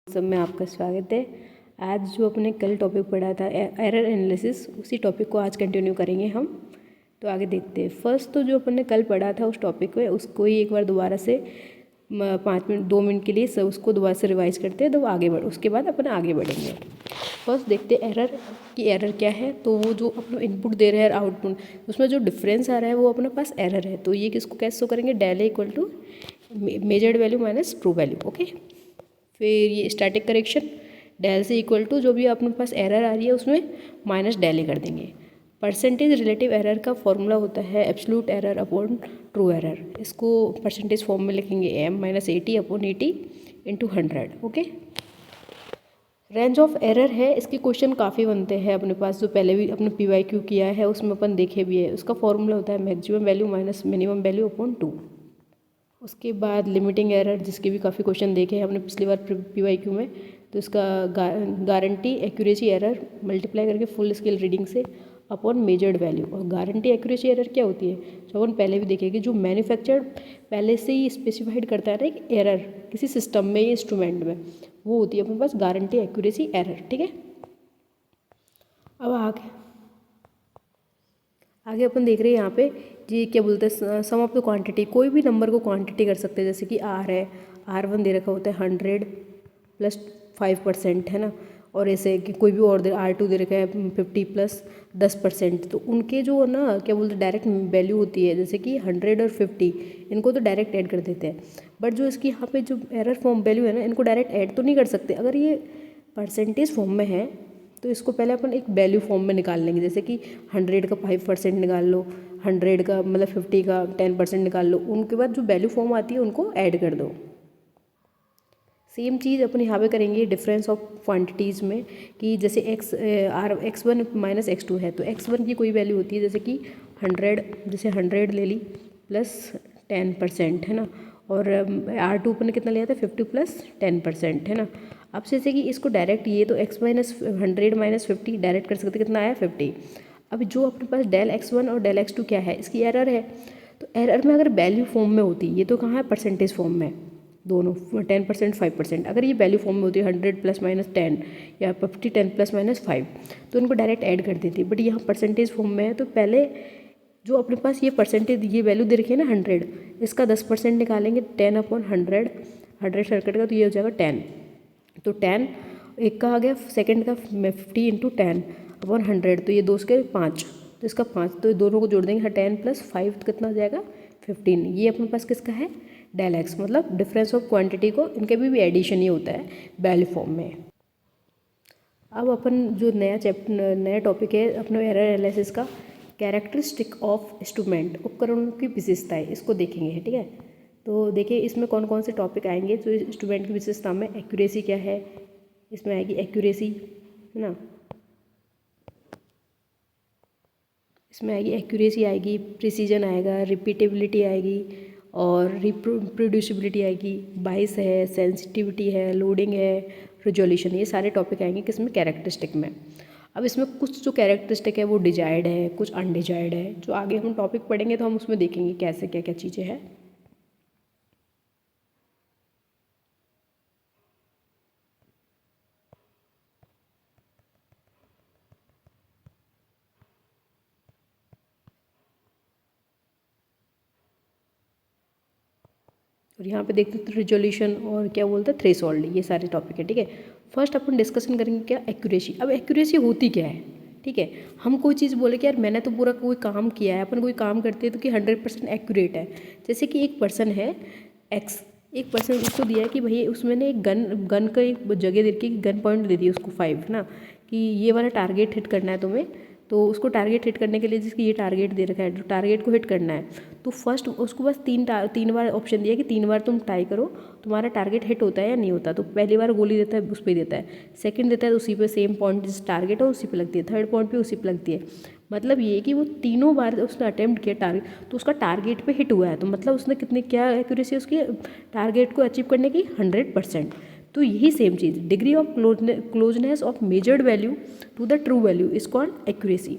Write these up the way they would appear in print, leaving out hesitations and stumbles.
सब में आपका स्वागत है। आज जो अपने कल टॉपिक पढ़ा था एरर एनालिसिस, उसी टॉपिक को आज कंटिन्यू करेंगे हम। तो आगे देखते हैं। फर्स्ट तो जो अपन ने कल पढ़ा था उस टॉपिक को, उसको ही एक बार दोबारा से 5 मिनट 2 मिनट के लिए सब उसको दोबारा से रिवाइज करते हैं, तो आगे बढ़ उसके बाद अपन आगे बढ़ेंगे। फर्स्ट देखते हैं एरर की एरर क्या है। तो वो जो अपना इनपुट दे रहे हैं आउटपुट, उसमें जो डिफरेंस आ रहा है वो अपने पास एरर है। तो ये किसको कैसे शो करेंगे, del equal to measured value minus true value. Okay, फिर ये स्टैटिक करेक्शन, डेल से इक्वल टू जो भी अपने पास एरर आ रही है उसमें माइनस डेल ही कर देंगे। परसेंटेज रिलेटिव एरर का फॉर्मूला होता है absolute error upon true error. इसको परसेंटेज फॉर्म में लिखेंगे m minus 80 upon 80 into 100। Okay, range of error है, इसके क्वेश्चन काफ़ी बनते हैं अपने पास, जो पहले भी अपने PYQ किया है उसमें अपन देखे भी है। उसका फॉर्मूला होता है maximum value minus minimum value upon 2। उसके बाद लिमिटिंग एरर, जिसके भी काफ़ी क्वेश्चन देखे हैं हमने पिछली बार PYQ में। तो इसका गारंटी एक्यूरेसी एरर मल्टीप्लाई करके फुल स्केल रीडिंग से अपॉन मेजर्ड वैल्यू। और गारंटी एक्यूरेसी एरर क्या होती है, जो अपन पहले भी देखेंगे, जो मैन्युफैक्चर्ड पहले से ही स्पेसिफाइड करता है ना एक एरर किसी सिस्टम में या इंस्ट्रूमेंट में, वो होती है अपने पास गारंटी एक्यूरेसी एरर। ठीक है, अब आगे अपन देख रहे हैं यहाँ पे जी क्या बोलते हैं, सम ऑफ द क्वांटिटी। कोई भी नंबर को क्वांटिटी कर सकते हैं, जैसे कि R है, R1 दे रखा होता है 100 प्लस 5%, है ना। और ऐसे कि कोई भी और R2 दे रखा है 50 प्लस 10%। तो उनके जो ना क्या बोलते हैं डायरेक्ट वैल्यू होती है, जैसे कि 100 और 50, इनको तो डायरेक्ट ऐड कर देते हैं। बट जो इसकी यहाँ पे जो एरर फॉर्म वैल्यू है ना, इनको डायरेक्ट ऐड तो नहीं कर सकते। अगर ये परसेंटेज फॉर्म में है तो इसको पहले अपन एक वैल्यू फॉर्म में निकाल लेंगे, जैसे कि 100 का 5% निकाल लो, 100 का मतलब 50 का 10% निकाल लो। उनके बाद जो वैल्यू फॉर्म आती है उनको ऐड कर दो। सेम चीज़ अपन यहाँ पे करेंगे डिफरेंस ऑफ क्वांटिटीज़ में, कि जैसे x1 माइनस x2 है, तो x1 की कोई वैल्यू होती है जैसे कि 100, जैसे 100 ले ली प्लस 10%, है ना। और R2 अपन ने कितना लिया था 50 प्लस 10%, है ना। अब जैसे कि इसको डायरेक्ट ये तो x माइनस 100 माइनस 50 डायरेक्ट कर सकते, कितना आया 50। अब जो अपने पास डेल x1 और डेल x2 क्या है, इसकी एरर है। तो एरर में अगर वैल्यू फॉर्म में होती, ये तो कहाँ है परसेंटेज फॉर्म में, दोनों 10% 5%। अगर ये वैल्यू फॉर्म में होती है 100 प्लस माइनस 10 या 50 10 प्लस माइनस 5, तो इनको डायरेक्ट ऐड कर देती। बट यहाँ परसेंटेज फॉर्म में है, तो पहले जो अपने पास ये परसेंटेज ये वैल्यू दे रखी है ना 100, इसका 10% निकालेंगे 10 अपॉन 100, 100 सर्किट का, तो ये हो जाएगा 10। तो 10 एक का आ गया, सेकंड का 50 इंटू 10 अपॉन 100, तो ये 2 के 5, तो इसका 5, तो ये दोनों को जोड़ देंगे 10 प्लस 5 तो कितना आ जाएगा 15। ये अपने पास किसका है, डेल एक्स, मतलब डिफरेंस ऑफ क्वांटिटी को इनके भी एडिशन ही होता है वैल्यू फॉर्म में। अब अपन जो नया टॉपिक है अपना एरर एनालिसिस का, कैरेक्टरिस्टिक ऑफ इंस्ट्रूमेंट, उपकरणों की विशेषताएं, इसको देखेंगे। ठीक है, तो देखिए इसमें कौन कौन से टॉपिक आएंगे। जो इंस्ट्रूमेंट की विशेषता में एक्यूरेसी क्या है, इसमें आएगी एक्यूरेसी, है ना। इसमें आएगी एक्यूरेसी, आएगी प्रिसीजन, आएगा रिपीटेबिलिटी आएगी, और रिप्रोड्यूसिबिलिटी आएगी, बाइस है, सेंसिटिविटी है, लोडिंग है, रिजोल्यूशन। ये सारे टॉपिक आएंगे किसमें, कैरेक्टरिस्टिक में। अब इसमें कुछ जो कैरेक्टरिस्टिक है वो डिजायर्ड है, कुछ अनडिजायर्ड है। जो आगे हम टॉपिक पढ़ेंगे तो हम उसमें देखेंगे कैसे क्या क्या चीज़ें हैं। और यहाँ पे देखते हैं रिजोल्यूशन और क्या बोलते हैं थ्रेशोल्ड, ये सारे टॉपिक है। ठीक है, फर्स्ट अपन डिस्कशन करेंगे क्या, एक्यूरेसी। अब एक्यूरेसी होती क्या है। ठीक है, हम कोई चीज़ बोले कि यार मैंने तो पूरा कोई काम किया है, अपन कोई काम करते हैं तो कि 100% एक्यूरेट है। जैसे कि एक पर्सन है एक्स, एक पर्सन उसको दिया है कि भाई उसमें ने एक गन का एक जगह दे के गन पॉइंट दे दी उसको 5, ना, कि ये वाला टारगेट हिट करना है तुम्हें। तो उसको टारगेट हिट करने के लिए जिसकी ये टारगेट दे रखा है, जो टारगेट को हिट करना है, तो फर्स्ट उसको बस तीन बार ऑप्शन दिया कि 3 बार तुम ट्राई करो, तुम्हारा टारगेट हिट होता है या नहीं होता। तो पहली बार गोली देता है उस पर देता है, सेकंड देता है तो उसी पे सेम पॉइंट जिस टारगेट है उसी पे लगती है, थर्ड पॉइंट पे उसी पे लगती है। मतलब ये कि वो तीनों बार उसने अटेम्प्ट किया टारगेट, तो उसका टारगेट पे हिट हुआ है, तो मतलब उसने कितनी क्या एक्यूरेसी उसकी टारगेट को अचीव करने की 100%। तो यही सेम चीज़, degree of closeness of measured value to the true value is called accuracy.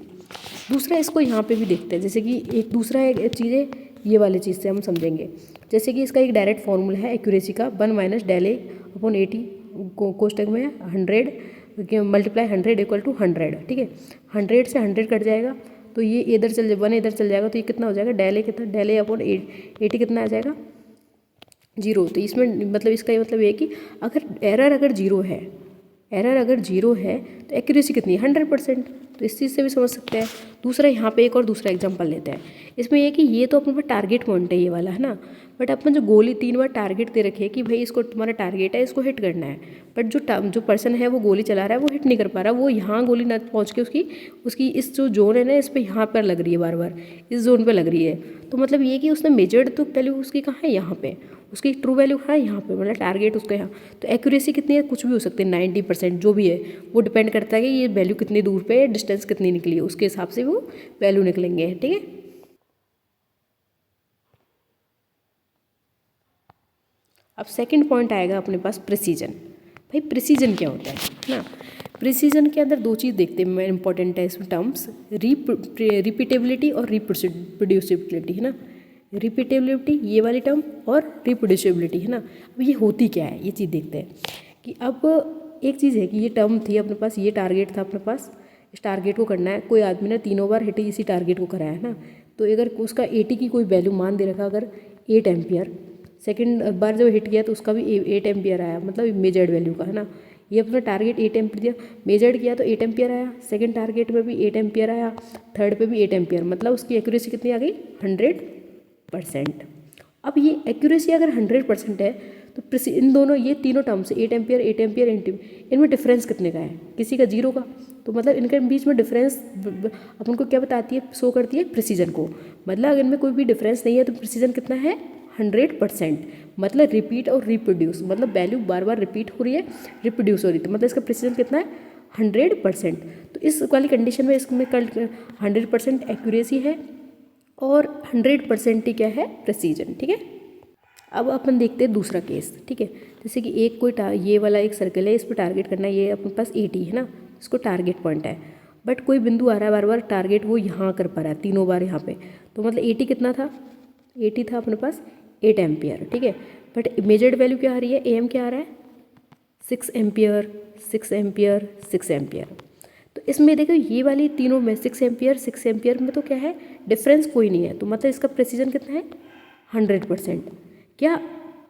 दूसरा इसको यहाँ पे भी देखते हैं, जैसे कि एक दूसरा एक चीज़ है, ये वाली चीज़ से हम समझेंगे। जैसे कि इसका एक डायरेक्ट फॉर्मूला है एक्यूरेसी का, 1 माइनस डेल ए अपॉन 80 कोष्टक में 100 मल्टीप्लाई 100 इक्वल टू 100, ठीक है। 100 से 100 कट जाएगा तो ये इधर चल जाए, 1 इधर चल जाएगा तो ये कितना हो जाएगा, डेल ए कितना, डेल ए अपॉन 80 कितना आ जाएगा, 0। तो इसमें मतलब इसका ये मतलब ये है कि अगर एरर 0 है तो एक्यूरेसी कितनी है, 100%। तो इस चीज़ से भी समझ सकते हैं। दूसरा यहाँ पे एक और दूसरा एग्जांपल लेते हैं। इसमें ये कि ये तो अपने पास टारगेट पॉइंट है ये वाला, है ना, बट अपन जो गोली 3 बार टारगेट दे रखे कि भाई इसको तुम्हारा टारगेट है, इसको हिट करना है, बट जो पर्सन है वो गोली चला रहा है वो हिट नहीं कर पा रहा, वो यहाँ गोली ना पहुँच के उसकी इस जो जोन है ना इस पर यहाँ पर लग रही है, बार बार इस जोन पर लग रही है। तो मतलब ये कि उसने मेजर्ड तो वैल्यू उसकी कहाँ है, यहाँ पे, उसकी ट्रू वैल्यू कहाँ है, यहाँ पे, मतलब टारगेट उसका यहाँ। तो एक्यूरेसी कितनी है, कुछ भी हो सकती है, 90% जो भी है वो डिपेंड करता है कि ये वैल्यू कितनी दूर पे है, डिस्टेंस कितनी निकली है, उसके हिसाब से वो वैल्यू निकलेंगे, ठीक है। अब सेकंड पॉइंट आएगा अपने पास प्रिसीजन। भाई प्रिसीजन क्या होता है ना, प्रिसीजन के अंदर दो चीज़ देखते हैं इंपॉर्टेंट है इसमें टर्म्स, रिपीटेबिलिटी और रिप्रोड्यूसिबिलिटी, है ना। रिपीटेबिलिटी ये वाली टर्म और रिप्रोड्यूसिबिलिटी, है ना। अब ये होती क्या है, ये चीज़ देखते हैं कि अब एक चीज़ है कि ये टर्म थी अपने पास, ये टारगेट था अपने पास, इस टारगेट को करना है, कोई आदमी ने 3 बार हिट इसी टारगेट को कराया, है ना। तो अगर उसका 80 की कोई वैल्यू मान दे रखा, अगर 8 एम्पियर, सेकेंड बार जब हिट किया तो उसका भी 8 एम्पियर आया, मतलब मेजर्ड वैल्यू का, है ना। ये अपना टारगेट 8 एम्पियर दिया, मेजर्ड किया तो 8 एम्पियर आया, सेकंड टारगेट में भी 8 एम्पियर आया, थर्ड पे भी 8 एम्पियर, मतलब उसकी एक्यूरेसी कितनी आ गई, 100%। अब ये एक्यूरेसी अगर 100% है तो इन दोनों ये तीनों टर्म्स 8 एम्पियर 8 एम्पियर इनमें डिफरेंस कितने का है, किसी का 0 का। तो मतलब इनके बीच में डिफरेंस अपन को क्या बताती है, शो करती है प्रिसीजन को। मतलब अगर इनमें कोई भी डिफरेंस नहीं है तो प्रिसीजन कितना है, 100%। मतलब रिपीट और रिप्रोड्यूस, मतलब वैल्यू बार बार रिपीट हो रही है, रिप्रोड्यूस हो रही है, तो मतलब इसका प्रिसीजन कितना है, 100%। तो इस वाली कंडीशन में इसमें 100% एक्यूरेसी है और 100% ही क्या है, प्रिसीजन, ठीक है। अब अपन देखते हैं दूसरा केस, ठीक है। जैसे कि एक कोई ये वाला एक सर्कल है, इस पर टारगेट करना है, ये अपने पास 80 है ना, इसको टारगेट पॉइंट है, बट कोई बिंदु आ रहा है बार बार टारगेट वो यहाँ कर पा रहा है 3 बार यहाँ पे, तो मतलब 80 कितना था, 80 था अपने पास 8 एम्पियर, ठीक है। बट मेजर्ड वैल्यू क्या आ रही है, एम क्या आ रहा है, 6 एम्पियर 6 एम्पियर 6 एम्पियर। तो इसमें देखो ये वाली तीनों में 6 एम्पियर में तो क्या है, डिफरेंस कोई नहीं है, तो मतलब इसका प्रिसीजन कितना है, 100%। क्या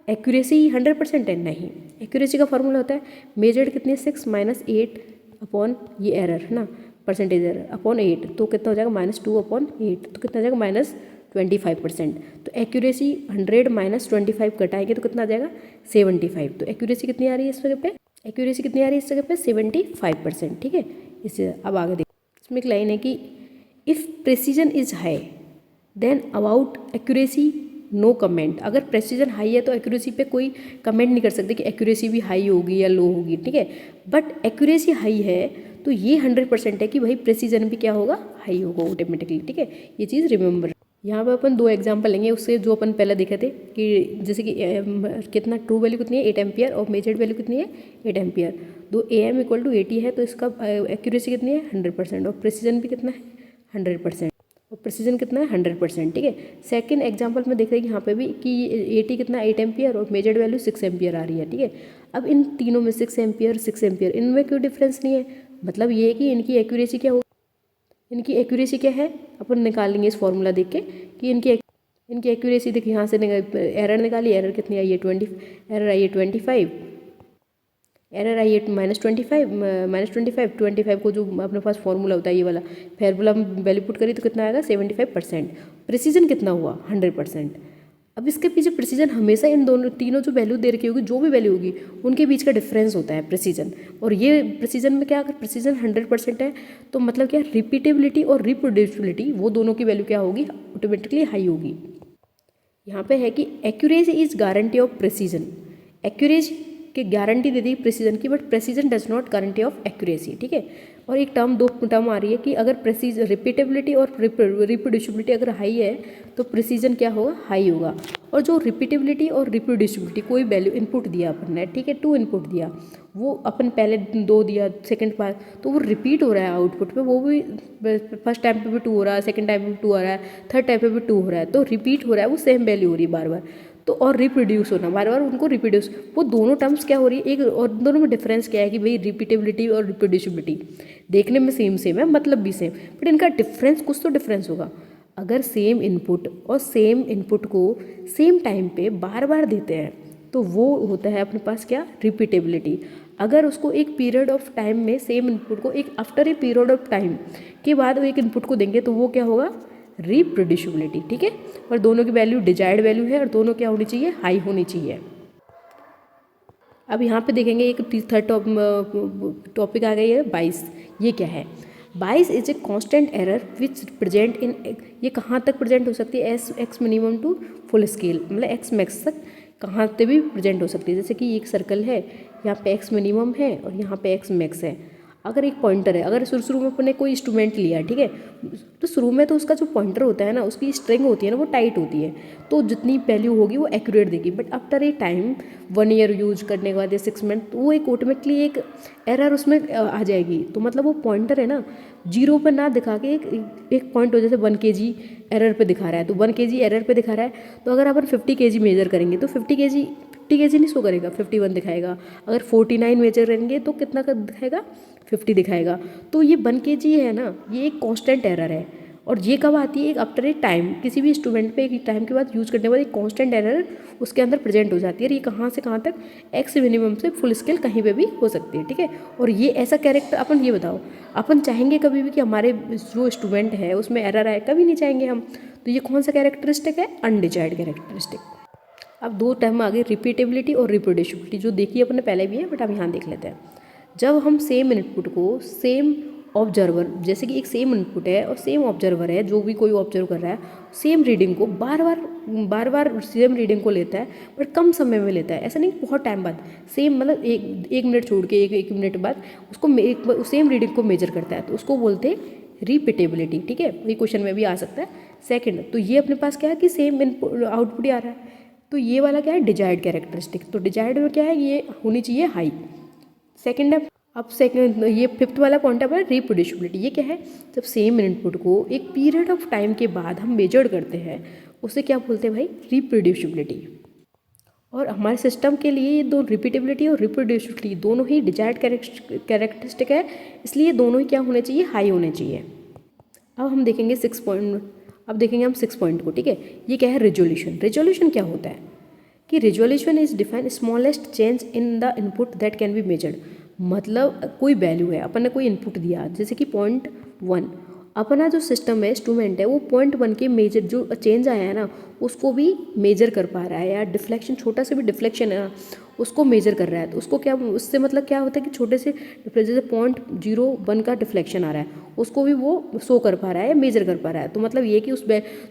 एक्यूरेसी 100% है, नहीं। एक्यूरेसी का फॉर्मूला होता है मेजर्ड कितनी है, 6 माइनस 8 अपॉन ये एरर, है ना, परसेंटेज एरर अपॉन 8, तो कितना हो जाएगा, -2 अपॉन 8, तो कितना हो जाएगा, -25%। तो एक्यूरेसी 100 माइनस 25 कटाएंगे तो कितना आ जाएगा, 75। तो एक्यूरेसी कितनी आ रही है इस जगह पे, एक्यूरेसी कितनी आ रही है इस जगह पे, 75%, ठीक है। इससे अब आगे देखो, इसमें एक लाइन है कि if precision is high then about accuracy no comment. अगर प्रेसिजन हाई है तो एक्यूरेसी पे कोई कमेंट नहीं कर सकते कि एक्यूरेसी भी हाई होगी या लो होगी, ठीक है। बट एक्यूरेसी हाई है तो ये 100% है कि भाई प्रेसिजन भी क्या होगा, हाई होगा ऑटोमेटिकली, ठीक है। ये चीज़ रिमेंबर। यहाँ पे अपन 2 एग्जांपल लेंगे उससे, जो अपन पहले देखे थे कि जैसे कि कितना ट्रू वैल्यू कितनी है, 8 एम्पियर, और मेजर्ड वैल्यू कितनी है, 8 एम्पियर। दो AM = 80 है तो इसका एक्यूरेसी कितनी है, 100%, और प्रेसिजन भी कितना है, 100%, और प्रेसिजन कितना है, 100%, ठीक है। सेकंड एग्जांपल में देख रहे हैं कि यहाँ पे भी कि 80 कितना, 8 एम्पियर, और मेजर्ड वैल्यू 6 एम्पियर आ रही है, ठीक है। अब इन तीनों में 6 एम्पियर इनमें क्यों डिफरेंस नहीं है, मतलब ये है कि इनकी एक्यूरेसी क्या होगी, इनकी एक्यूरेसी क्या है, अपन निकाल लेंगे इस फॉर्मूला देख के कि इनकी एक्यूरेसी देखिए, यहाँ से एरर निकाली, एरर कितनी आई है, 20, एरर आई है 25, एरर आई है -25 को जो अपने पास फॉर्मूला होता है ये वाला फॉर्मूला वैल्यू पुट करी तो कितना आएगा, 75%। प्रिसीजन कितना हुआ, 100%। अब इसके पीछे प्रिसीजन हमेशा इन दोनों तीनों जो वैल्यू दे रखी होगी, जो भी वैल्यू होगी उनके बीच का डिफरेंस होता है प्रिसीजन। और ये प्रिसीजन में क्या, अगर प्रिसीजन 100% है तो मतलब क्या, रिपीटेबिलिटी और रिप्रोड्यूसिबिलिटी वो दोनों की वैल्यू क्या होगी, ऑटोमेटिकली हाई होगी। यहाँ पे है कि accuracy is guarantee of precision, accuracy की गारंटी दे दी प्रिसीजन की, but precision does not guarantee of accuracy, ठीक है। और एक दो टर्म आ रही है कि अगर प्रिसीजन, रिपीटेबिलिटी और रिप्रोड्यूसिबिलिटी अगर हाई है तो प्रिसीजन क्या होगा, हाई होगा। और जो रिपीटेबिलिटी और रिप्रोड्यूसिबिलिटी कोई वैल्यू इनपुट दिया अपन ने, ठीक है, 2 इनपुट दिया, वो अपन पहले 2 दिया, सेकंड बार तो वो रिपीट हो रहा है आउटपुट में, वो भी फर्स्ट टाइम पे भी 2 हो रहा है, सेकंड टाइम पे भी 2 आ रहा है, थर्ड टाइम पे भी 2 हो रहा है, तो रिपीट हो रहा है, वो सेम वैल्यू हो रही है बार बार। तो और रिप्रोड्यूस होना, बार बार उनको रिप्रोड्यूस, वो दोनों टर्म्स क्या हो रही है, एक और दोनों में डिफरेंस क्या है कि भाई रिपीटेबिलिटी और रिप्रोड्यूसिबिलिटी देखने में सेम सेम है, मतलब भी सेम, बट इनका डिफरेंस, कुछ तो डिफरेंस होगा। अगर सेम इनपुट और सेम इनपुट को सेम टाइम पे बार बार देते हैं तो वो होता है अपने पास क्या, रिपीटेबिलिटी। अगर उसको एक पीरियड ऑफ टाइम में सेम इनपुट को एक after a period of time के बाद वो एक इनपुट को देंगे तो वो क्या होगा, रिप्रोड्यूसिबिलिटी। ठीक है, और दोनों की वैल्यू डिजायर्ड वैल्यू है और दोनों क्या होनी चाहिए, हाई होनी चाहिए। अब यहाँ पे देखेंगे एक थर्ड टॉपिक आ गई है 22। ये क्या है, 22 is a constant error which present in, ये कहाँ तक प्रेजेंट हो सकती है, as x minimum to full scale, मतलब एक्स मैक्स तक कहाँ पे भी प्रेजेंट हो सकती है। जैसे कि एक सर्कल है, यहाँ पे एक्स मिनिमम है और यहाँ पे एक्स मैक्स है। अगर एक पॉइंटर है, अगर शुरू में अपने कोई इंस्ट्रूमेंट लिया, ठीक है, तो शुरू में तो उसका जो पॉइंटर होता है ना, उसकी स्ट्रिंग होती है ना, वो टाइट होती है, तो जितनी वैल्यू होगी वो एक्यूरेट देगी। But after a time 1 year use करने के बाद या 6 मंथ, तो वो एक ऑटोमेटिकली एक एरर उसमें आ जाएगी। तो मतलब वो पॉइंटर है ना, जीरो पर ना दिखा के एक पॉइंट हो, जैसे 1 kg एरर पे दिखा रहा है, तो 1 kg एरर पे दिखा रहा है, तो अगर अपन 50 kg मेजर करेंगे तो 50 kg नहीं शो करेगा, 51 दिखाएगा। अगर 49 मेजर करेंगे तो कितना का दिखाएगा, 50 दिखाएगा। तो ये 1 kg है ना, ये एक कांस्टेंट एरर है। और ये कब आती है, एक आफ्टर ए टाइम, किसी भी इंस्ट्रूमेंट पे एक टाइम के बाद यूज़ करने के बाद एक कांस्टेंट एरर उसके अंदर प्रेजेंट हो जाती है। और ये कहाँ से कहाँ तक, एक्स मिनिमम से फुल स्केल कहीं पे भी हो सकती है। ठीक है, और ये ऐसा कैरेक्टर, अपन ये बताओ, अपन चाहेंगे कभी भी कि हमारे जो इंस्ट्रूमेंट है उसमें एरर आए, कभी नहीं चाहेंगे हम। तो ये कौन सा कैरेक्टरिस्टिक है, अनडिजायर्ड कैरेक्टरिस्टिक। अब दो टर्म आ गई, रिपीटेबिलिटी और रिप्रोड्यूसिबिलिटी, जो देखी अपने पहले भी है, बट अब यहाँ देख लेते हैं। जब हम सेम इनपुट को सेम ऑब्जर्वर, जैसे कि एक सेम इनपुट है और सेम ऑब्जर्वर है, जो भी कोई ऑब्जर्व कर रहा है, सेम रीडिंग को बार बार सेम रीडिंग को लेता है, बट कम समय में लेता है। ऐसा नहीं बहुत टाइम बाद, सेम मतलब एक मिनट छोड़ के एक मिनट बाद उसको सेम रीडिंग को मेजर करता है, तो उसको बोलते हैं रिपीटेबिलिटी। ठीक है, ये क्वेश्चन में भी आ सकता है। सेकेंड, तो ये अपने पास क्या है कि सेम इनपुट आउटपुट ही आ रहा है, तो ये वाला क्या है, डिजायर्ड कैरेक्टरिस्टिक। तो डिजायर्ड में क्या है, ये होनी चाहिए हाई। सेकेंड है, अब सेकेंड, ये फिफ्थ वाला पॉइंट है रिप्रोड्यूसिबिलिटी। ये क्या है, जब सेम इनपुट को एक पीरियड ऑफ टाइम के बाद हम मेजर करते हैं, उसे क्या बोलते हैं भाई, रिप्रोड्यूसिबिलिटी। और हमारे सिस्टम के लिए ये दो, रिपीटेबिलिटी और रिप्रोड्यूसिबिलिटी, दोनों ही डिजायर्ड कैरेक्टरिस्टिक है, इसलिए दोनों ही क्या होने चाहिए, हाई होने चाहिए। अब हम देखेंगे 6 पॉइंट, अब देखेंगे हम 6 पॉइंट को। ठीक है, ये क्या है, रेजोल्यूशन। रेजोल्यूशन क्या होता है कि resolution is define smallest change in the input that can be measured. मतलब कोई वैल्यू है, अपन ने कोई इनपुट दिया, जैसे कि 0.1, अपना जो सिस्टम है, इंस्ट्रूमेंट है, वो 0.1 के मेजर जो चेंज आया है ना, उसको भी मेजर कर पा रहा है, या डिफ्लेक्शन, छोटा से भी डिफ्लेक्शन है ना, उसको मेजर कर रहा है। तो उसको क्या, उससे मतलब क्या होता है कि छोटे से जैसे 0.01 का डिफ्लेक्शन आ रहा है, उसको भी वो शो कर पा रहा है, मेजर कर पा रहा है। तो मतलब ये कि उस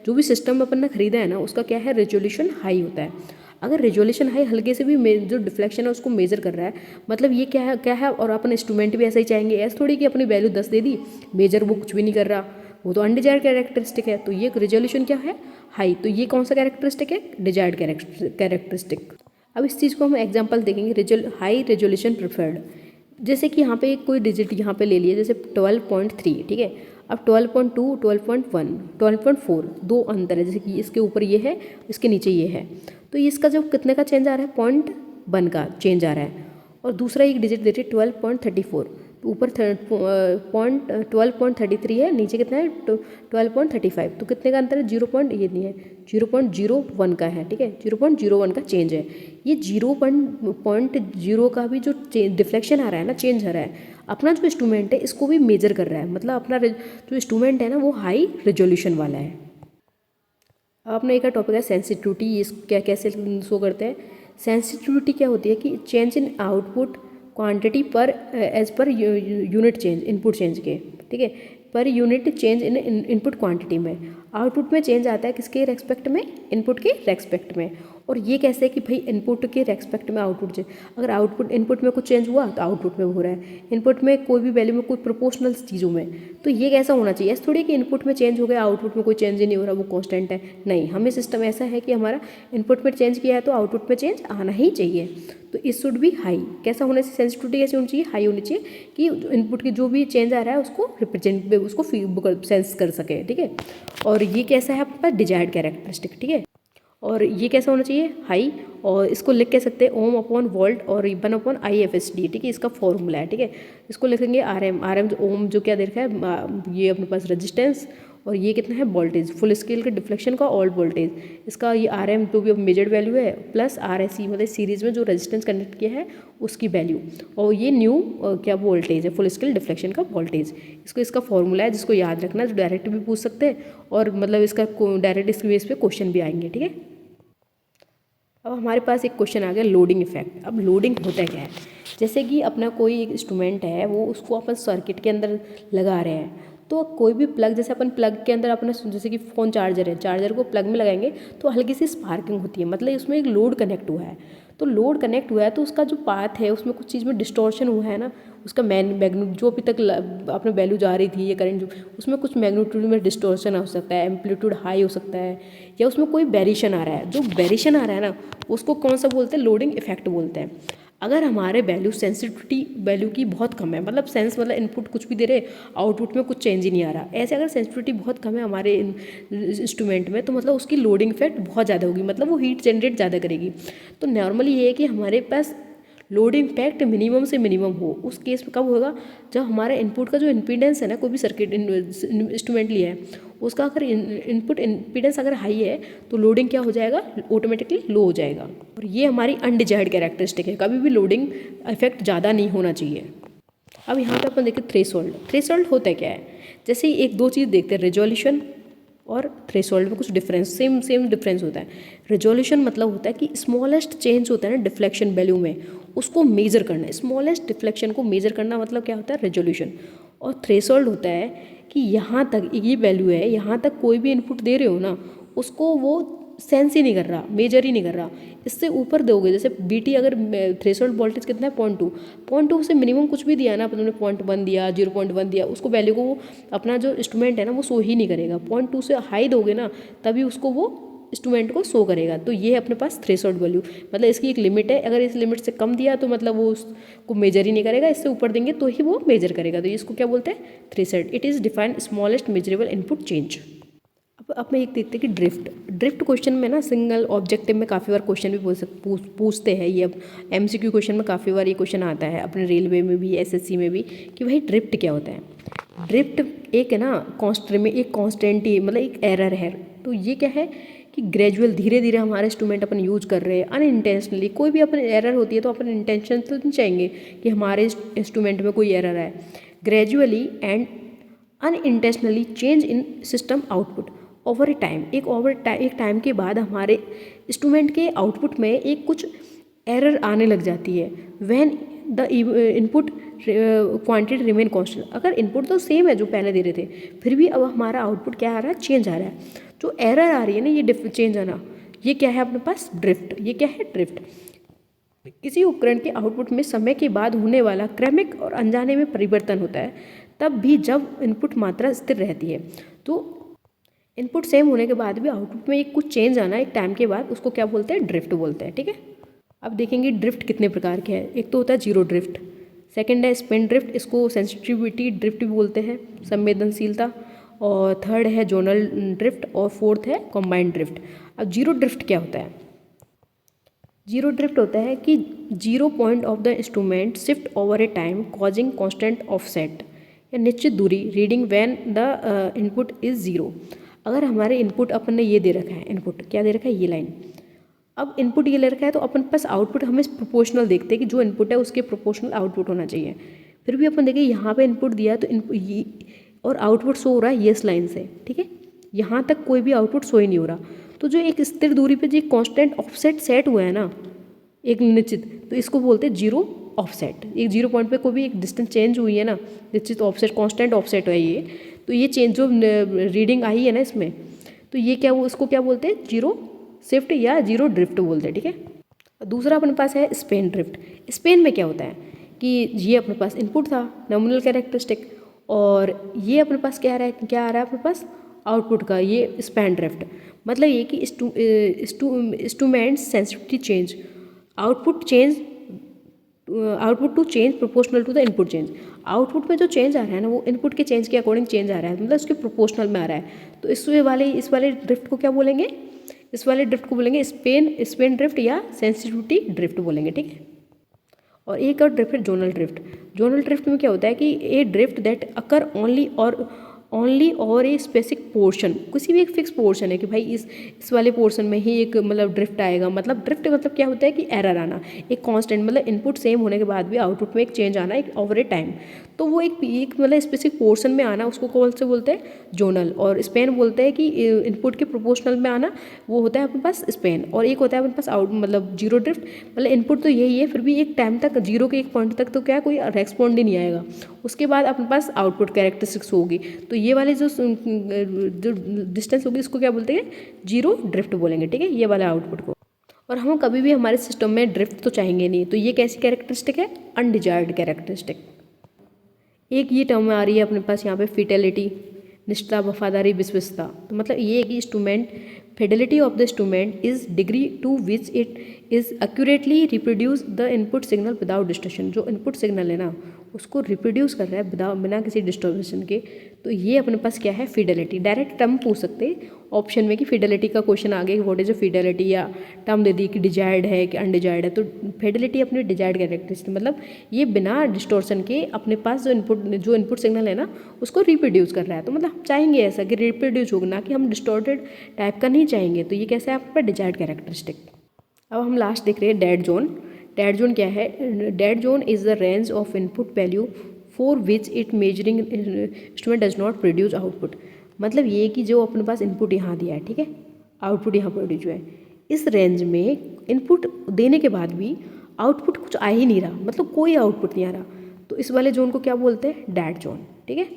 जो भी सिस्टम अपन ने खरीदा है ना, उसका क्या है, रेजोल्यूशन हाई होता है। अगर रेजोल्यूशन हाई हल्के से भी जो डिफ्लेक्शन है उसको मेजर कर रहा है, मतलब ये क्या है। और अपन इंस्ट्रूमेंट भी ऐसा ही चाहेंगे, ऐसा थोड़ी कि अपनी वैल्यू 10 दे दी, मेजर वो कुछ भी नहीं कर रहा, वो तो अनडिजायर्ड कैरेक्टरिस्टिक है। तो ये रेजोल्यूशन क्या है, हाई। तो ये कौन सा कैरेक्टरिस्टिक है, डिजायर्ड कैरेक्टरिस्टिक। अब इस चीज़ को हम एग्जांपल देखेंगे, हाई रेजोल्यूशन प्रिफर्ड। जैसे कि यहाँ पे एक कोई डिजिट यहाँ पे ले लिया, जैसे 12.3, ठीक है। अब 12.2, 12.1, 12.4, दो अंतर है, जैसे कि इसके ऊपर ये है, इसके नीचे ये है, तो इसका जो कितने का चेंज आ रहा है, 0.1 का चेंज आ रहा है। और दूसरा एक डिजिट देते 12.34, तो ऊपर 12.33 है, नीचे कितना है 12.35, तो कितने का अंतर है, 0.01 का है। ठीक है, 0.01 का चेंज है। ये 0.0 का भी जो डिफ्लेक्शन आ रहा है ना, चेंज आ रहा है, अपना जो इंस्ट्रूमेंट है इसको भी मेजर कर रहा है। मतलब अपना जो इंस्ट्रूमेंट है ना, वो हाई रेजोल्यूशन वाला है। अब अपना एक टॉपिक है सेंसिटिविटी। ये क्या कैसे शो करते हैं, सेंसिटिविटी क्या होती है कि change in output quantity per as per unit change, input change के, ठीक है, per unit change in input quantity में। आउटपुट में चेंज आता है किसके रेस्पेक्ट में, इनपुट के रेस्पेक्ट में। और ये कैसे है कि भाई इनपुट के रेस्पेक्ट में आउटपुट चेंज, अगर आउटपुट इनपुट में कुछ चेंज हुआ तो आउटपुट में हो रहा है, इनपुट में कोई भी वैल्यू में कोई प्रोपोर्शनल चीज़ों में, तो ये कैसा होना चाहिए, ऐसा थोड़ी कि इनपुट में चेंज हो गया, आउटपुट में कोई चेंज ही नहीं हो रहा, वो कांस्टेंट है। नहीं, हमें सिस्टम ऐसा है कि हमारा इनपुट में चेंज किया है तो आउटपुट में चेंज आना ही चाहिए। तो इस शुड भी हाई। कैसा होने से, सेंसिटिविटी कैसी होनी चाहिए, हाई होनी चाहिए, कि इनपुट की जो भी चेंज आ रहा है उसको रिप्रेजेंट, उसको सेंस कर सके। ठीक है, और ये कैसा है आपके पास, डिजायर्ड कैरेक्टरिस्टिक। ठीक है, और ये कैसा होना चाहिए, हाई। और इसको लिख के सकते हैं ओम अपॉन वोल्ट और 1/IFSD, ठीक है, इसका फॉर्मूला है, ठीक है। इसको लिखेंगे आर एम जो ओम जो क्या दे रखा है, ये अपने पास रेजिस्टेंस, और ये कितना है वोल्टेज, फुल स्केल के डिफ्लेक्शन का ऑल वोल्टेज, इसका ये आर एम जो भी मेजर्ड वैल्यू है, प्लस आर एस सी मतलब सीरीज में जो रेजिस्टेंस कनेक्ट किया है उसकी वैल्यू, और ये न्यू क्या वोल्टेज है, फुल स्केल डिफ्लेक्शन का वोल्टेज। इसका फॉर्मूला है जिसको याद रखना, जो डायरेक्ट भी पूछ सकते हैं और मतलब इसका डायरेक्ट इसके बेस पे क्वेश्चन भी आएंगे, ठीक है। अब हमारे पास एक क्वेश्चन आ गया लोडिंग इफेक्ट। अब लोडिंग होता क्या है, जैसे कि अपना कोई एक इंस्ट्रूमेंट है, वो उसको अपन सर्किट के अंदर लगा रहे हैं, तो कोई भी प्लग, जैसे अपन प्लग के अंदर अपना जैसे कि फ़ोन चार्जर है, चार्जर को प्लग में लगाएंगे तो हल्की सी स्पार्किंग होती है, मतलब उसमें एक लोड कनेक्ट हुआ है। तो लोड कनेक्ट हुआ है तो उसका जो पाथ है उसमें कुछ चीज़ में डिस्टॉर्शन हुआ है ना, उसका मैग्नीट्यूड जो अभी तक अपने वैल्यू जा रही थी, ये करंट जो उसमें कुछ मैग्नीट्यूड में डिस्टॉर्शन हो सकता है, एम्पलीट्यूड हाई हो सकता है, या उसमें कोई वेरिएशन आ रहा है। जो वेरिएशन आ रहा है ना उसको कौन सा बोलते हैं, लोडिंग इफेक्ट बोलते हैं। अगर हमारे वैल्यू सेंसिटिविटी वैल्यू की बहुत कम है, मतलब सेंस मतलब इनपुट कुछ भी दे रहे, आउटपुट में कुछ चेंज ही नहीं आ रहा, ऐसे अगर सेंसिटिविटी बहुत कम है हमारे इंस्ट्रूमेंट में, तो मतलब उसकी लोडिंग इफेक्ट बहुत ज़्यादा होगी, मतलब वो हीट जनरेट ज़्यादा करेगी। तो नॉर्मली ये है कि हमारे पास लोडिंग इम्पैक्ट मिनिमम से मिनिमम हो। उस केस में कब होगा, जब हमारे इनपुट का जो इम्पीडेंस है ना, कोई भी सर्किट इंस्ट्रूमेंट लिया है उसका अगर इनपुट इम्पीडेंस अगर हाई है तो लोडिंग क्या हो जाएगा, ऑटोमेटिकली लो हो जाएगा। और ये हमारी अनडिजायर्ड कैरेक्टरिस्टिक है, कभी भी लोडिंग इफेक्ट ज़्यादा नहीं होना चाहिए। अब यहाँ पे अपन देखते थ्रेशोल्ड। थ्रेशोल्ड होता है क्या है, जैसे ही एक दो चीज़ देखते हैं, रेजोल्यूशन और थ्रेशोल्ड में कुछ डिफरेंस, सेम डिफरेंस होता है। रेजोल्यूशन मतलब होता है कि स्मॉलेस्ट चेंज होता है ना डिफ्लेक्शन वैल्यू में, उसको मेजर करना है। स्मॉलेस्ट डिफ्लेक्शन को मेजर करना मतलब क्या होता है, रेजोल्यूशन। और थ्रेशोल्ड होता है कि यहाँ तक ये वैल्यू है, यहाँ तक कोई भी इनपुट दे रहे हो ना उसको वो सेंस ही नहीं कर रहा, मेजर ही नहीं कर रहा। इससे ऊपर दोगे, जैसे बीटी अगर थ्रेशोल्ड वोल्टेज कितना है 0.2 से मिनिमम कुछ भी दिया ना, तुमने 0.1 दिया, 0.1 दिया, उसको वैल्यू को वो अपना जो इंस्ट्रूमेंट है ना वो शो ही नहीं करेगा। 0.2 से हाई दोगे ना तभी उसको वो इंस्ट्रूमेंट को शो करेगा। तो ये है अपने पास थ्रेशोल्ड वैल्यू, मतलब इसकी एक लिमिट है। अगर इस लिमिट से कम दिया तो मतलब वो उसको मेजर ही नहीं करेगा, इससे ऊपर देंगे तो ही वो मेजर करेगा। तो इसको क्या बोलते हैं, threshold. It is defined smallest measurable input change. अब मैं एक देखते हैं कि ड्रिफ्ट क्वेश्चन में ना सिंगल ऑब्जेक्टिव में काफ़ी बार क्वेश्चन भी पूछते हैं। ये अब MCQ क्वेश्चन में काफ़ी बार ये क्वेश्चन आता है, अपने रेलवे में भी, SSC में भी, कि भाई ड्रिफ्ट क्या होता है। ड्रिफ्ट एक है ना कॉन्स्टेंट में एक कॉन्स्टेंट ही, मतलब एक एरर है। तो ये क्या है कि ग्रेजुअल धीरे धीरे हमारे इंस्ट्रूमेंट अपन यूज कर रहे हैं अनइंटेंशनली। कोई भी अपन एरर होती है तो अपन इंटेंशन तो नहीं चाहेंगे कि हमारे इंस्ट्रूमेंट में कोई एरर है। Gradually and unintentionally change in system output over A time. एक टाइम के बाद हमारे इंस्ट्रूमेंट के आउटपुट में एक कुछ एरर आने लग जाती है। When the input quantity remain constant. अगर इनपुट तो सेम है जो पहले दे रहे थे, फिर भी अब हमारा आउटपुट क्या आ रहा है, चेंज आ रहा है। जो एरर आ रही है ना, ये चेंज आना, ये क्या है अपने पास, ड्रिफ्ट। ये क्या है, ड्रिफ्ट। किसी उपकरण के आउटपुट में समय के बाद होने वाला क्रमिक और अनजाने में परिवर्तन होता है, तब भी जब इनपुट मात्रा स्थिर रहती है। तो इनपुट सेम होने के बाद भी आउटपुट में एक कुछ चेंज आना एक टाइम के बाद, उसको क्या बोलते हैं, ड्रिफ्ट बोलते हैं, ठीक है। अब देखेंगे ड्रिफ्ट कितने प्रकार के हैं। एक तो होता है जीरो ड्रिफ्ट, सेकंड है स्पिन ड्रिफ्ट, इसको सेंसिटिविटी ड्रिफ्ट भी बोलते हैं, संवेदनशीलता, और थर्ड है जोनल ड्रिफ्ट, और फोर्थ है कॉम्बाइंड ड्रिफ्ट। अब जीरो ड्रिफ्ट क्या होता है, जीरो ड्रिफ्ट होता है कि zero point of the instrument shift over A time causing constant offset, या निश्चित दूरी reading when the input is zero. अगर हमारे इनपुट अपन ने ये दे रखा है, इनपुट क्या दे रखा है, ये लाइन। अब इनपुट ये ले रखा है तो अपन पास आउटपुट हमें प्रोपोर्शनल देखते हैं कि जो इनपुट है उसके प्रोपोर्शनल आउटपुट होना चाहिए। फिर भी अपन देखें यहाँ पे इनपुट दिया तो और आउटपुट शो हो रहा है यस लाइन से, ठीक है। यहाँ तक कोई भी आउटपुट शो ही नहीं हो रहा। तो जो एक स्थिर दूरी पे जो कांस्टेंट ऑफसेट सेट हुआ है ना, एक निश्चित, तो इसको बोलते हैं जीरो ऑफसेट। एक जीरो पॉइंट पे कोई भी एक डिस्टेंस चेंज हुई है ना, निश्चित ऑफसेट कांस्टेंट ऑफसेट है ये, तो ये चेंज जो रीडिंग आई है ना इसमें, तो ये क्या, वो इसको क्या बोलते हैं, जीरो शिफ्ट या जीरो ड्रिफ्ट बोलते हैं, ठीक है। दूसरा अपने पास है स्पेन ड्रिफ्ट। स्पेन में क्या होता है कि ये अपने पास इनपुट था नॉमिनल कैरेक्टरिस्टिक, और ये अपने पास क्या आ रहा है अपने पास आउटपुट का, ये स्पैन ड्रिफ्ट। मतलब ये कि instrument sensitivity change, output to change proportional to the input change. Output में जो चेंज आ रहा है ना वो इनपुट के चेंज के अकॉर्डिंग चेंज आ रहा है, मतलब उसके प्रोपोर्शनल में आ रहा है। तो इस वाले ड्रिफ्ट को क्या बोलेंगे, इस वाले ड्रिफ्ट को बोलेंगे स्पेन ड्रिफ्ट या सेंसिटिविटी ड्रिफ्ट बोलेंगे, ठीक है। और एक और ड्रिफ्ट है जोनल ड्रिफ्ट। जोनल ड्रिफ्ट में क्या होता है कि ए ड्रिफ्ट दैट अकर ओनली और ए स्पेसिफिक पोर्शन, किसी भी एक फिक्स पोर्शन है कि भाई इस वाले पोर्शन में ही एक मतलब ड्रिफ्ट आएगा। मतलब ड्रिफ्ट मतलब क्या होता है कि एरर आना, एक कांस्टेंट मतलब इनपुट सेम होने के बाद भी आउटपुट में एक चेंज आना एक ओवर ए टाइम। तो वो एक मतलब स्पेसिफिक पोर्शन में आना, उसको कौन से बोलते हैं, जोनल। और स्पेन बोलते हैं कि इनपुट के प्रोपोर्शनल में आना, वो होता है अपने पास स्पेन। और एक होता है अपने पास आउट मतलब जीरो ड्रिफ्ट, मतलब इनपुट तो यही है, फिर भी एक टाइम तक जीरो के एक पॉइंट तक तो क्या कोई रेस्पॉन्ड ही नहीं आएगा, उसके बाद अपने पास आउटपुट कैरेक्टरिस्टिक्स होगी। तो ये वाले जो डिस्टेंस होगी इसको क्या बोलते हैं, जीरो ड्रिफ्ट बोलेंगे, ठीक है, ये वाला आउटपुट को। और हम कभी भी हमारे सिस्टम में ड्रिफ्ट तो चाहेंगे नहीं, तो ये कैसी कैरेक्टरिस्टिक है, अनडिजायर्ड कैरेक्टरिस्टिक। एक ये टर्म आ रही है अपने पास यहाँ पे फिडेलिटी, निष्ठा, वफादारी, विश्वसता। तो मतलब ये है कि instrument fidelity of the instrument is degree to which it is accurately reproduce the input signal without distortion. जो इनपुट सिग्नल है ना उसको रिप्रोड्यूस कर रहा है बिना किसी डिस्टर्बेशन के, तो ये अपने पास क्या है, फिडेलिटी। डायरेक्ट टर्म पूछ सकते हैं ऑप्शन में कि फिडेलिटी का क्वेश्चन आगे व्हाट इज फिडेलिटी, या टर्म दे दी कि डिजायर्ड है कि अनडिजायर्ड है। तो फिडेलिटी अपनी डिजायर्ड कैरेक्टरिस्टिक, मतलब ये बिना डिस्टोर्शन के अपने पास जो इनपुट सिग्नल है ना उसको रिप्रोड्यूस कर रहा है। तो मतलब हम चाहेंगे ऐसा कि रिप्रोड्यूस होगा ना, कि हम डिस्टॉर्टेड टाइप का नहीं चाहेंगे। तो ये कैसा है आपके पास, डिजायर्ड कैरेक्टरिस्टिक। अब हम लास्ट देख रहे हैं डेड जोन। डेड जोन क्या है, dead zone is the range of input value for which it measuring instrument does not produce output. मतलब ये कि जो अपने पास इनपुट यहाँ दिया है, ठीक है, आउटपुट यहाँ प्रोड्यूस हुआ है, इस रेंज में इनपुट देने के बाद भी आउटपुट कुछ आ ही नहीं रहा, मतलब कोई आउटपुट नहीं आ रहा, तो इस वाले जोन को क्या बोलते हैं, डेड जोन, ठीक है।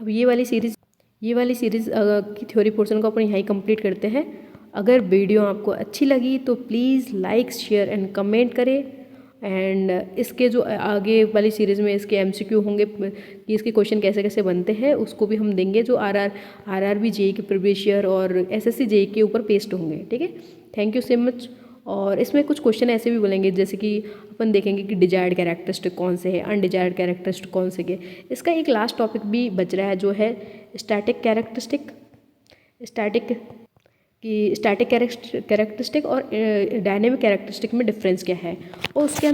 अब ये वाली सीरीज़ की थ्योरी पोर्शन को अपन यहाँ ही कंप्लीट करते हैं। अगर वीडियो आपको अच्छी लगी तो please like, share and comment करें। एंड इसके जो आगे वाली सीरीज़ में इसके एमसीक्यू होंगे कि इसके क्वेश्चन कैसे कैसे बनते हैं, उसको भी हम देंगे, जो आरआरबी जेईई के प्रीवियस ईयर और एसएससी जेईई के ऊपर पेस्ट होंगे, ठीक है। Thank you so much. और इसमें कुछ क्वेश्चन ऐसे भी बोलेंगे जैसे कि अपन देखेंगे कि डिजायर्ड कैरेक्टरिस्टिक कौन से है, अनडिजायर्ड कैरेक्टरिस्टिक कौन से के। इसका एक लास्ट टॉपिक भी बच रहा है जो है स्टैटिक कैरेक्टरिस्टिक और डायनेमिक कैरेक्टरिस्टिक में डिफरेंस क्या है। और उसके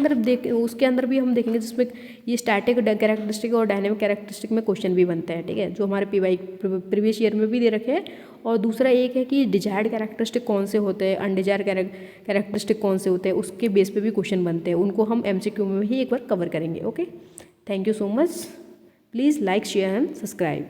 अंदर भी हम देखेंगे जिसमें ये स्टैटिक कैरेक्टरिस्टिक और डायनेमिक कैरेक्टरिस्टिक में क्वेश्चन भी बनते हैं, ठीक है, जो हमारे पीवाई प्रीवियस ईयर में भी दे रखे हैं। और दूसरा एक है कि डिजायर्ड कैरेक्टरिस्टिक कौन से होते हैं, अनडिजायर्ड कैरेक्टरिस्टिक कौन से होते हैं, उसके बेस पे भी क्वेश्चन बनते हैं, उनको हम एमसीक्यू में ही एक बार कवर करेंगे। Okay, thank you so much. Please like, share and subscribe.